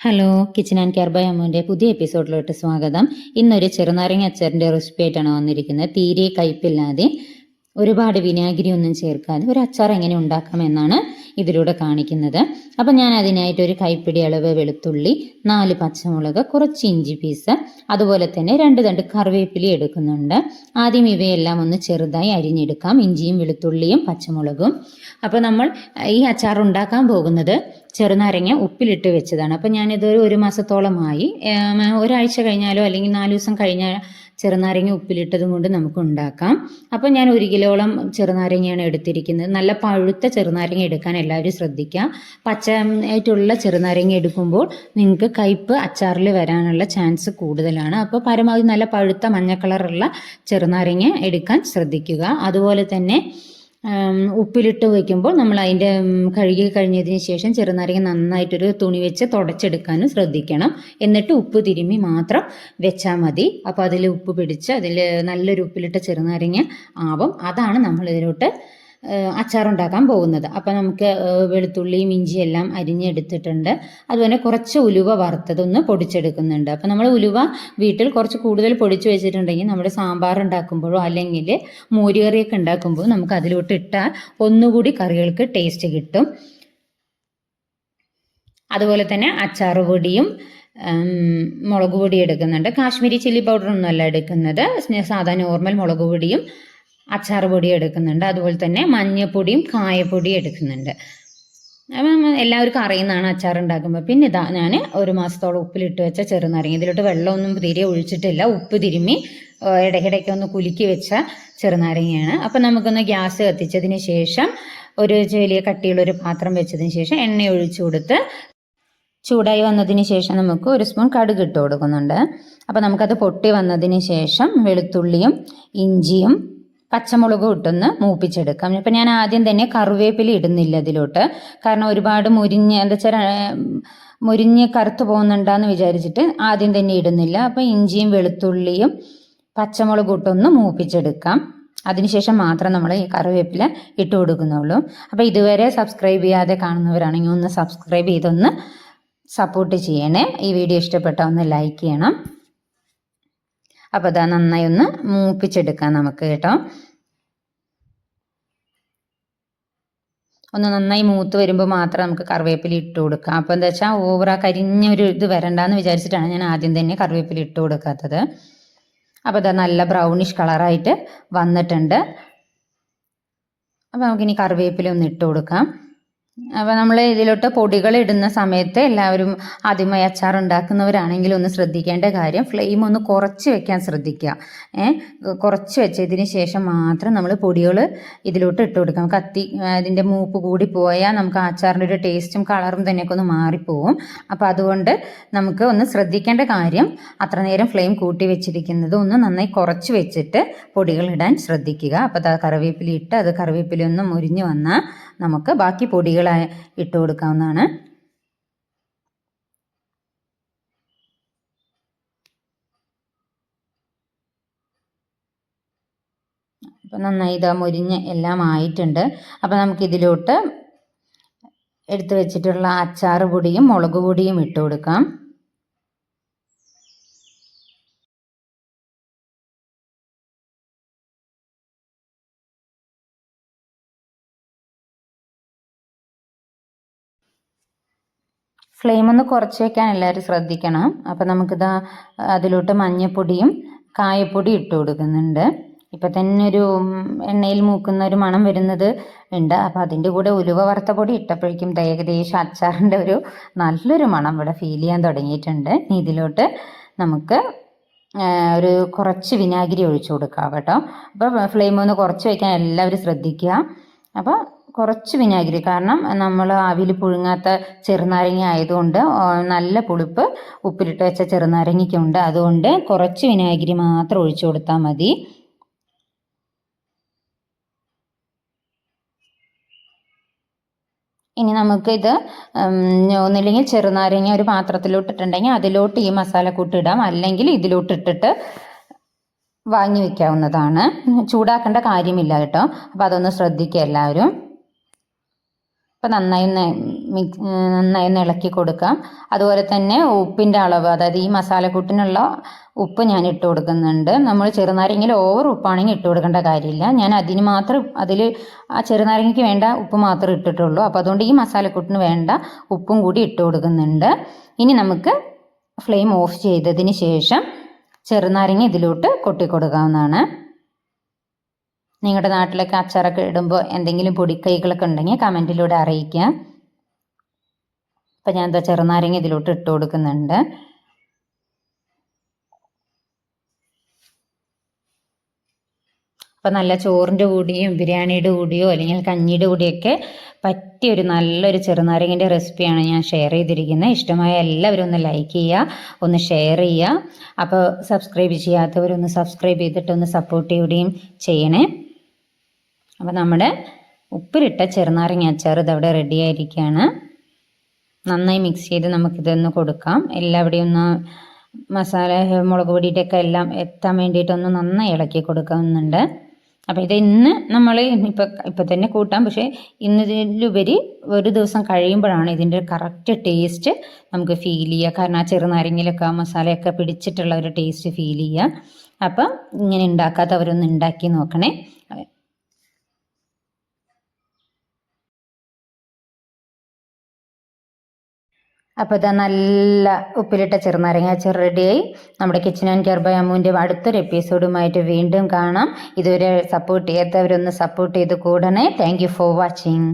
Hello, kitchen and care by അമ്മുവിൻ്റെ പുതിയ എപ്പിസോഡിലോട്ട് സ്വാഗതം. ഇന്നൊരു ചെറുനാരങ്ങ അച്ചാറിൻ്റെ റെസിപ്പി ആയിട്ടാണ് വന്നിരിക്കുന്നത്. തീരെ കയ്പില്ലാതെ ഒരുപാട് വിനാഗിരി ഒന്നും ചേർക്കാതെ ഒരു അച്ചാർ എങ്ങനെ ഉണ്ടാക്കാമെന്നാണ് ഇതിലൂടെ കാണിക്കുന്നത്. അപ്പം ഞാൻ അതിനായിട്ട് ഒരു കൈപ്പിടി അളവ് വെളുത്തുള്ളി, 4 പച്ചമുളക്, കുറച്ച് ഇഞ്ചി പീസ്, അതുപോലെ തന്നെ 2 തണ്ട് കറിവേപ്പില എടുക്കുന്നുണ്ട്. ആദ്യം ഇവയെല്ലാം ഒന്ന് ചെറുതായി അരിഞ്ഞെടുക്കാം, ഇഞ്ചിയും വെളുത്തുള്ളിയും പച്ചമുളകും. അപ്പോൾ നമ്മൾ ഈ അച്ചാർ ഉണ്ടാക്കാൻ പോകുന്നത് ചെറുനാരങ്ങ ഉപ്പിലിട്ട് വെച്ചതാണ്. അപ്പോൾ ഞാനിത് 1 മാസത്തോളമായി, ഒരാഴ്ച കഴിഞ്ഞാലോ അല്ലെങ്കിൽ 4 ദിവസം കഴിഞ്ഞാൽ ചെറുനാരങ്ങ ഉപ്പിലിട്ടതും കൊണ്ട് നമുക്ക് ഉണ്ടാക്കാം. അപ്പോൾ ഞാൻ 1 കിലോളം ചെറുനാരങ്ങയാണ് എടുത്തിരിക്കുന്നത്. നല്ല പഴുത്ത ചെറുനാരങ്ങ എടുക്കാൻ എല്ലാവരും ശ്രദ്ധിക്കുക. പച്ചയായിട്ടുള്ള ചെറുനാരങ്ങ എടുക്കുമ്പോൾ നിങ്ങൾക്ക് കയ്പ്പ് അച്ചാറിൽ വരാനുള്ള ചാൻസ് കൂടുതലാണ്. അപ്പോൾ പരമാവധി നല്ല പഴുത്ത മഞ്ഞ കളറുള്ള ചെറുനാരങ്ങ എടുക്കാൻ ശ്രദ്ധിക്കുക. അതുപോലെ തന്നെ ഉപ്പിലിട്ട് വയ്ക്കുമ്പോൾ നമ്മൾ അതിൻ്റെ കഴുകി കഴിഞ്ഞതിന് ശേഷം ചെറുനാരങ്ങ നന്നായിട്ടൊരു തുണി വെച്ച് തുടച്ചെടുക്കാനും ശ്രദ്ധിക്കണം. എന്നിട്ട് ഉപ്പ് തിരുമ്മി മാത്രം വെച്ചാൽ മതി. അപ്പോൾ അതിൽ ഉപ്പ് പിടിച്ച് അതിൽ നല്ലൊരു ഉപ്പിലിട്ട ചെറുനാരങ്ങ ആവും. അതാണ് നമ്മൾ ഇതിലോട്ട് അച്ചാറുണ്ടാക്കാൻ പോകുന്നത്. അപ്പോൾ നമുക്ക് വെളുത്തുള്ളിയും ഇഞ്ചിയും എല്ലാം അരിഞ്ഞെടുത്തിട്ടുണ്ട്. അതുപോലെ കുറച്ച് ഉലുവ വറുത്തതൊന്ന് പൊടിച്ചെടുക്കുന്നുണ്ട്. അപ്പോൾ നമ്മൾ ഉലുവ വീട്ടിൽ കുറച്ച് കൂടുതൽ പൊടിച്ച് വെച്ചിട്ടുണ്ടെങ്കിൽ നമ്മുടെ സാമ്പാർ ഉണ്ടാക്കുമ്പോഴോ അല്ലെങ്കിൽ മോരുകറിയൊക്കെ ഉണ്ടാക്കുമ്പോൾ നമുക്ക് അതിലോട്ട് ഇട്ടാൽ ഒന്നുകൂടി കറികൾക്ക് ടേസ്റ്റ് കിട്ടും. അതുപോലെ തന്നെ അച്ചാർ പൊടിയും മുളക് പൊടി എടുക്കുന്നുണ്ട്. കാശ്മീരി ചില്ലി പൗഡറൊന്നുമല്ല എടുക്കുന്നത്, സാധാ നോർമൽ മുളക് പൊടിയും അച്ചാർ പൊടി എടുക്കുന്നുണ്ട്. അതുപോലെ തന്നെ മഞ്ഞൾപ്പൊടിയും കായപ്പൊടിയും എടുക്കുന്നുണ്ട്. അപ്പം എല്ലാവർക്കും അറിയുന്നതാണ് അച്ചാർ ഉണ്ടാക്കുമ്പോൾ. പിന്നെ ഇതാ ഞാൻ 1 മാസത്തോളം ഉപ്പിലിട്ട് വെച്ച ചെറുനാരങ്ങ, ഇതിലോട്ട് വെള്ളമൊന്നും തീരെ ഒഴിച്ചിട്ടില്ല, ഉപ്പ് തിരുമ്മി ഇടയ്ക്കിടയ്ക്ക് ഒന്ന് കുലുക്കി വെച്ച ചെറുനാരങ്ങയാണ്. അപ്പം നമുക്കൊന്ന് ഗ്യാസ് കത്തിച്ചതിന് ശേഷം ഒരു വലിയ കട്ടിയുള്ളൊരു പാത്രം വെച്ചതിന് ശേഷം എണ്ണ ഒഴിച്ചു കൊടുത്ത് ചൂടായി വന്നതിന് ശേഷം നമുക്ക് 1 സ്പൂൺ കടുക് ഇട്ട് കൊടുക്കുന്നുണ്ട്. അപ്പോൾ നമുക്കത് പൊട്ടി വന്നതിന് ശേഷം വെളുത്തുള്ളിയും ഇഞ്ചിയും പച്ചമുളകും ഇട്ടൊന്ന് മൂപ്പിച്ചെടുക്കാം. ഇപ്പം ഞാൻ ആദ്യം തന്നെ കറിവേപ്പില ഇടുന്നില്ല ഇതിലോട്ട്, കാരണം ഒരുപാട് മുരിഞ്ഞ് കറുത്ത് പോകുന്നുണ്ടാന്ന് വിചാരിച്ചിട്ട് ആദ്യം തന്നെ ഇടുന്നില്ല. അപ്പം ഇഞ്ചിയും വെളുത്തുള്ളിയും പച്ചമുളകും ഇട്ടൊന്ന് മൂപ്പിച്ചെടുക്കാം. അതിനുശേഷം മാത്രം നമ്മൾ ഈ കറിവേപ്പില ഇട്ട് കൊടുക്കുന്നുള്ളൂ. അപ്പോൾ ഇതുവരെ സബ്സ്ക്രൈബ് ചെയ്യാതെ കാണുന്നവരാണെങ്കിൽ ഒന്ന് സബ്സ്ക്രൈബ് ചെയ്തൊന്ന് സപ്പോർട്ട് ചെയ്യണേ. ഈ വീഡിയോ ഇഷ്ടപ്പെട്ടാൽ ഒന്ന് ലൈക്ക് ചെയ്യണം. അപ്പോൾ അതാ നന്നായി ഒന്ന് മൂപ്പിച്ചെടുക്കാം നമുക്ക് കേട്ടോ. ഒന്ന് നന്നായി മൂത്ത് വരുമ്പോൾ മാത്രം നമുക്ക് കറിവേപ്പില ഇട്ട് കൊടുക്കാം. അപ്പോൾ എന്താ വെച്ചാൽ ഓവറാ കരിഞ്ഞൊരു ഇത് വരണ്ടെന്ന് വിചാരിച്ചിട്ടാണ് ഞാൻ ആദ്യം തന്നെ കറിവേപ്പില ഇട്ട് കൊടുക്കാത്തത്. അപ്പോൾ അതാ നല്ല ബ്രൗണിഷ് കളറായിട്ട് വന്നിട്ടുണ്ട്. അപ്പോൾ നമുക്കിനി കറിവേപ്പില ഒന്ന് ഇട്ട് കൊടുക്കാം. അപ്പോൾ നമ്മൾ ഇതിലോട്ട് പൊടികൾ ഇടുന്ന സമയത്ത് എല്ലാവരും ആദ്യമായി അച്ചാർ ഉണ്ടാക്കുന്നവരാണെങ്കിൽ ഒന്ന് ശ്രദ്ധിക്കേണ്ട കാര്യം, ഫ്ലെയിം ഒന്ന് കുറച്ച് വെക്കാൻ ശ്രദ്ധിക്കുക. കുറച്ച് വെച്ചതിന് ശേഷം മാത്രം നമ്മൾ പൊടികൾ ഇതിലോട്ട് ഇട്ട് കൊടുക്കാം. അതിൻ്റെ മൂപ്പ് കൂടി പോയാൽ നമുക്ക് അച്ചാറിൻ്റെ ഒരു ടേസ്റ്റും കളറും തന്നെയൊക്കെ ഒന്ന് മാറിപ്പോവും. അപ്പോൾ അതുകൊണ്ട് നമുക്ക് ഒന്ന് ശ്രദ്ധിക്കേണ്ട കാര്യം, അത്ര നേരം ഫ്ലെയിം കൂട്ടി വെച്ചിരിക്കുന്നത് ഒന്ന് നന്നായി കുറച്ച് വെച്ചിട്ട് പൊടികൾ ഇടാൻ ശ്രദ്ധിക്കുക. അപ്പോൾ അത് കറിവേപ്പില ഇട്ട് അത് കറിവേപ്പില ഒന്ന് മുരിഞ്ഞ് വന്നാൽ നമുക്ക് ബാക്കി പൊടികൾ ഇട്ട് കൊടുക്കാവുന്നതാണ്. അപ്പം നന്നായി ഇതാ മുരിഞ്ഞ് എല്ലാം ആയിട്ടുണ്ട്. അപ്പം നമുക്കിതിലോട്ട് എടുത്തു വെച്ചിട്ടുള്ള അച്ചാർ പൊടിയും മുളക് പൊടിയും ഇട്ട് കൊടുക്കാം. ഫ്ലെയിം ഒന്ന് കുറച്ച് വയ്ക്കാൻ എല്ലാവരും ശ്രദ്ധിക്കണം. അപ്പോൾ നമുക്കിതാ അതിലോട്ട് മഞ്ഞൾപ്പൊടിയും കായപ്പൊടി ഇട്ട് കൊടുക്കുന്നുണ്ട്. ഇപ്പം തന്നെ ഒരു എണ്ണയിൽ മൂക്കുന്ന ഒരു മണം വരുന്നത് ഉണ്ട്. അപ്പോൾ അതിൻ്റെ കൂടെ ഉലുവ വറുത്ത പൊടി ഇട്ടപ്പോഴേക്കും ഏകദേശം അച്ചാറിൻ്റെ ഒരു നല്ലൊരു മണം ഇവിടെ ഫീൽ ചെയ്യാൻ തുടങ്ങിയിട്ടുണ്ട്. ഇതിലോട്ട് നമുക്ക് ഒരു കുറച്ച് വിനാഗിരി ഒഴിച്ചു കൊടുക്കാം കേട്ടോ. അപ്പോൾ ഫ്ലെയിം ഒന്ന് കുറച്ച് വയ്ക്കാൻ എല്ലാവരും ശ്രദ്ധിക്കുക. അപ്പോൾ കുറച്ച് വിനാഗിരി, കാരണം നമ്മൾ ആവിയിൽ പുഴുങ്ങാത്ത ചെറുനാരങ്ങ ആയതുകൊണ്ട് നല്ല പുളിപ്പ് ഉപ്പിലിട്ട് വെച്ച ചെറുനാരങ്ങയ്ക്കുണ്ട്. അതുകൊണ്ട് കുറച്ച് വിനാഗിരി മാത്രം ഒഴിച്ചു കൊടുത്താൽ മതി. ഇനി നമുക്കിത് ഒന്നില്ലെങ്കിൽ ചെറുനാരങ്ങ ഒരു പാത്രത്തിലോട്ട് ഇട്ടിട്ടുണ്ടെങ്കിൽ അതിലോട്ട് ഈ മസാലക്കൂട്ട് ഇടാം, അല്ലെങ്കിൽ ഇതിലോട്ട് ഇട്ടിട്ട് വാങ്ങി വയ്ക്കാവുന്നതാണ്. ചൂടാക്കേണ്ട കാര്യമില്ല കേട്ടോ. അപ്പോൾ അതൊന്ന് ശ്രദ്ധിക്കുക എല്ലാവരും. അപ്പോൾ നന്നായി ഒന്ന് നന്നായി ഒന്ന് ഇളക്കി കൊടുക്കാം. അതുപോലെ തന്നെ ഉപ്പിൻ്റെ അളവ്, അതായത് ഈ മസാലക്കൂട്ടിനുള്ള ഉപ്പ് ഞാൻ ഇട്ട് കൊടുക്കുന്നുണ്ട്. നമ്മൾ ചെറുനാരങ്ങയിൽ ഓവർ ഉപ്പാണെങ്കിൽ ഇട്ട് കൊടുക്കേണ്ട കാര്യമില്ല. ഞാൻ അതിന് മാത്രം ആ ചെറുനാരങ്ങയ്ക്ക് വേണ്ട ഉപ്പ് മാത്രമേ ഇട്ടിട്ടുള്ളൂ. അപ്പോൾ അതുകൊണ്ട് ഈ മസാലക്കൂട്ടിന് വേണ്ട ഉപ്പും കൂടി ഇട്ട് കൊടുക്കുന്നുണ്ട്. ഇനി നമുക്ക് ഫ്ലെയിം ഓഫ് ചെയ്തതിന് ശേഷം ചെറുനാരങ്ങ ഇതിലോട്ട് കൊട്ടിക്കൊടുക്കാവുന്നതാണ്. നിങ്ങളുടെ നാട്ടിലൊക്കെ അച്ചാറൊക്കെ ഇടുമ്പോൾ എന്തെങ്കിലും പൊടിക്കൈകളൊക്കെ ഉണ്ടെങ്കിൽ കമൻറ്റിലൂടെ അറിയിക്കുക. അപ്പം ഞാൻ എന്താ ചെറുനാരങ്ങ ഇതിലോട്ട് ഇട്ട് കൊടുക്കുന്നുണ്ട്. അപ്പം നല്ല ചോറിൻ്റെ കൂടിയും ബിരിയാണിയുടെ കൂടിയോ അല്ലെങ്കിൽ കഞ്ഞിയുടെ കൂടിയൊക്കെ പറ്റിയൊരു നല്ലൊരു ചെറുനാരങ്ങൻ്റെ റെസിപ്പിയാണ് ഞാൻ ഷെയർ ചെയ്തിരിക്കുന്നത്. ഇഷ്ടമായ എല്ലാവരും ഒന്ന് ലൈക്ക് ചെയ്യുക, ഒന്ന് ഷെയർ ചെയ്യുക. അപ്പോൾ സബ്സ്ക്രൈബ് ചെയ്യാത്തവരൊന്ന് സബ്സ്ക്രൈബ് ചെയ്തിട്ടൊന്ന് സപ്പോർട്ട് ചെയ്യുകയും ചെയ്യണേ. അപ്പോൾ നമ്മുടെ ഉപ്പിലിട്ട ചെറുനാരങ്ങ അച്ചാർ ഇതവിടെ റെഡി ആയിരിക്കുകയാണ്. നന്നായി മിക്സ് ചെയ്ത് നമുക്കിതൊന്ന് കൊടുക്കാം. എല്ലാവിടെയും ഒന്ന് മസാല മുളക് പൊടിയുടെയൊക്കെ എല്ലാം എത്താൻ വേണ്ടിയിട്ടൊന്ന് നന്നായി ഇളക്കി കൊടുക്കുന്നുണ്ട്. അപ്പോൾ ഇത് ഇന്ന് നമ്മൾ ഇപ്പം തന്നെ കൂട്ടാം, പക്ഷേ ഇന്നതിലുപരി ഒരു ദിവസം കഴിയുമ്പോഴാണ് ഇതിൻ്റെ കറക്റ്റ് ടേസ്റ്റ് നമുക്ക് ഫീൽ ചെയ്യുക. കാരണം ആ ചെറുനാരങ്ങയിലൊക്കെ ആ മസാലയൊക്കെ പിടിച്ചിട്ടുള്ള ഒരു ടേസ്റ്റ് ഫീൽ ചെയ്യുക. അപ്പം ഇങ്ങനെ ഉണ്ടാക്കാത്തവരൊന്ന് ഉണ്ടാക്കി നോക്കണേ. അപ്പോൾ ഇതാ നല്ല ഉപ്പിലിട്ട ചെറുനാരങ്ങ അച്ചാർ റെഡിയായി. നമ്മുടെ കിച്ചൺ ആൻഡ് കെയർ ബൈ അമ്മുവിൻ്റെ അടുത്തൊരു എപ്പിസോഡുമായിട്ട് വീണ്ടും കാണാം. ഇതുവരെ സപ്പോർട്ട് ചെയ്യാത്തവരൊന്ന് സപ്പോർട്ട് ചെയ്ത് കൂടണേ. Thank you for watching.